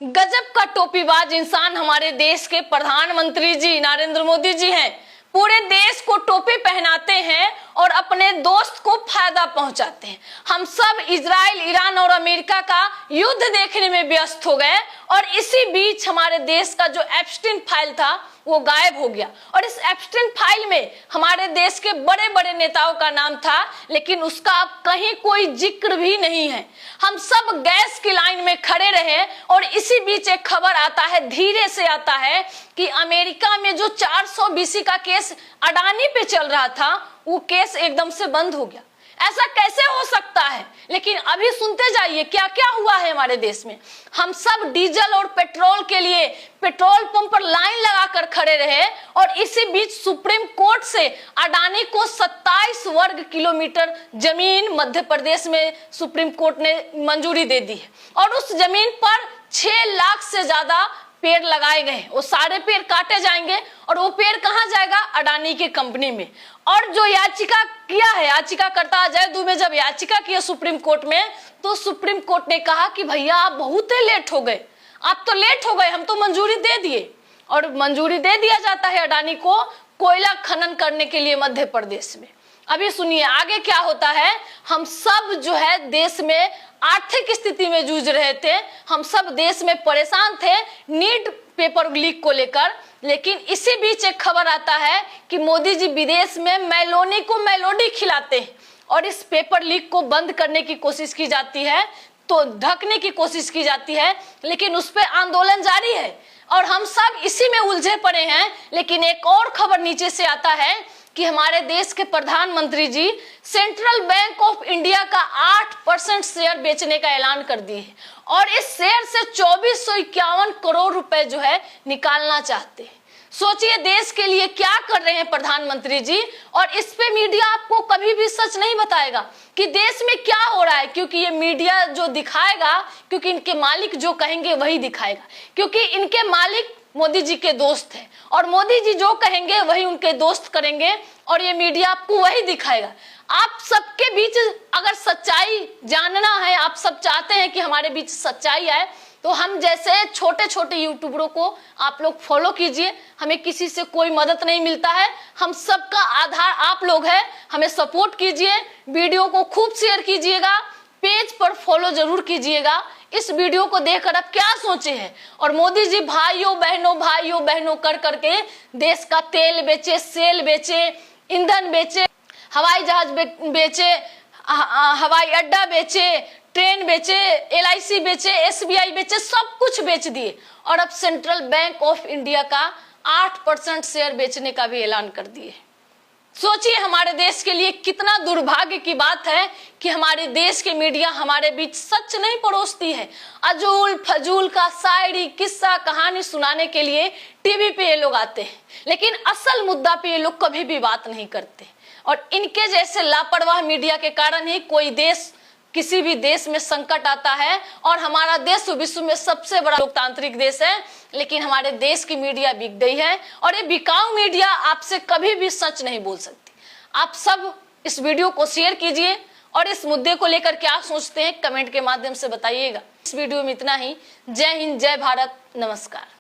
गजब का टोपीबाज इंसान हमारे देश के प्रधानमंत्री जी नरेंद्र मोदी जी हैं। पूरे देश को टोपी पहनाते हैं और अपने दोस्त को फायदा पहुंचाते हैं। हम सब इजराइल, ईरान और अमेरिका का युद्ध देखने में व्यस्त हो गए और इसी बीच हमारे देश का जो एप्स्टीन फाइल था वो गायब हो गया। और इस एप्स्टीन फाइल में हमारे देश के बड़े बड़े नेताओं का नाम था, लेकिन उसका अब कहीं कोई जिक्र भी नहीं है। हम सब गैस की लाइन में खड़े रहे और इसी बीच एक खबर आता है, धीरे से आता है, कि अमेरिका में जो 400 BC का केस अडानी पे चल रहा था वो केस एकदम से बंद हो गया। ऐसा कैसे हो सकता है? लेकिन अभी सुनते जाइए क्या क्या हुआ है हमारे देश में। हम सब डीजल और पेट्रोल के लिए पेट्रोल पंप पर लाइन लगाकर खड़े रहे और इसी बीच सुप्रीम कोर्ट से अडानी को 27 वर्ग किलोमीटर जमीन मध्य प्रदेश में सुप्रीम कोर्ट ने मंजूरी दे दी है और उस जमीन पर 6 लाख से ज्यादा पेड़ लगाए गए। वो सारे पेड़ काटे जाएंगे और वो पेड़ कहाँ जाएगा? अडानी की कंपनी में। और जो याचिका किया है, याचिकाकर्ता अजय दुबे जब याचिका किया सुप्रीम कोर्ट में, तो सुप्रीम कोर्ट ने कहा कि भैया आप बहुत ही लेट हो गए, आप तो लेट हो गए, हम तो मंजूरी दे दिए। और मंजूरी दे दिया जाता है अडानी को कोयला खनन करने के लिए मध्य प्रदेश में। अभी सुनिए आगे क्या होता है। हम सब जो है देश में आर्थिक स्थिति में जूझ रहे थे, हम सब देश में परेशान थे नीट पेपर लीक को लेकर। लेकिन इसी बीच एक खबर आता है कि मोदी जी विदेश में मेलोनी को मेलोडी खिलाते हैं और इस पेपर लीक को बंद करने की कोशिश की जाती है, तो ढकने की कोशिश की जाती है, लेकिन उस पर आंदोलन जारी है और हम सब इसी में उलझे पड़े हैं। लेकिन एक और खबर नीचे से आता है कि हमारे देश के प्रधानमंत्री जी सेंट्रल बैंक ऑफ इंडिया का 8% शेयर बेचने का ऐलान कर दिए हैं और इस शेयर से 2451 करोड़ रुपए जो है निकालना चाहते हैं। सोचिए देश के लिए क्या कर रहे हैं प्रधानमंत्री जी। और इस पे मीडिया आपको कभी भी सच नहीं बताएगा कि देश में क्या हो रहा है, क्योंकि ये मीडिया जो दिखाएगा, क्योंकि इनके मालिक जो कहेंगे वही दिखाएगा, क्योंकि इनके मालिक मोदी जी के दोस्त हैं और मोदी जी जो कहेंगे वही उनके दोस्त करेंगे और ये मीडिया आपको वही दिखाएगा। आप सबके बीच अगर सच्चाई जानना है, आप सब चाहते हैं कि हमारे बीच सच्चाई आए, तो हम जैसे छोटे छोटे यूट्यूबरों को आप लोग फॉलो कीजिए। हमें किसी से कोई मदद नहीं मिलता है, हम सबका आधार आप लोग हैं। हमें सपोर्ट कीजिए, वीडियो को खूब शेयर कीजिएगा, पेज पर फॉलो जरूर कीजिएगा। इस वीडियो को देखकर आप क्या सोचे हैं? और मोदी जी भाइयों बहनों कर करके देश का तेल बेचे, सेल बेचे, ईंधन बेचे, हवाई जहाज बेचे, हवाई अड्डा बेचे, ट्रेन बेचे, LIC बेचे, SBI बेचे, सब कुछ बेच दिए और अब सेंट्रल बैंक ऑफ इंडिया का 8% शेयर बेचने का भी ऐलान कर दिए। सोचिए हमारे देश के लिए कितना दुर्भाग्य की बात है कि हमारे देश के मीडिया हमारे बीच सच नहीं परोसती है। अजूल फजूल का शायरी, किस्सा, कहानी सुनाने के लिए टीवी पे ये लोग आते हैं, लेकिन असल मुद्दा पे ये लोग कभी भी बात नहीं करते। और इनके जैसे लापरवाह मीडिया के कारण ही कोई देश, किसी भी देश में संकट आता है। और हमारा देश विश्व में सबसे बड़ा लोकतांत्रिक देश है, लेकिन हमारे देश की मीडिया बिक गई है और ये बिकाऊ मीडिया आपसे कभी भी सच नहीं बोल सकती। आप सब इस वीडियो को शेयर कीजिए और इस मुद्दे को लेकर क्या सोचते हैं कमेंट के माध्यम से बताइएगा। इस वीडियो में इतना ही। जय हिंद, जय भारत, नमस्कार।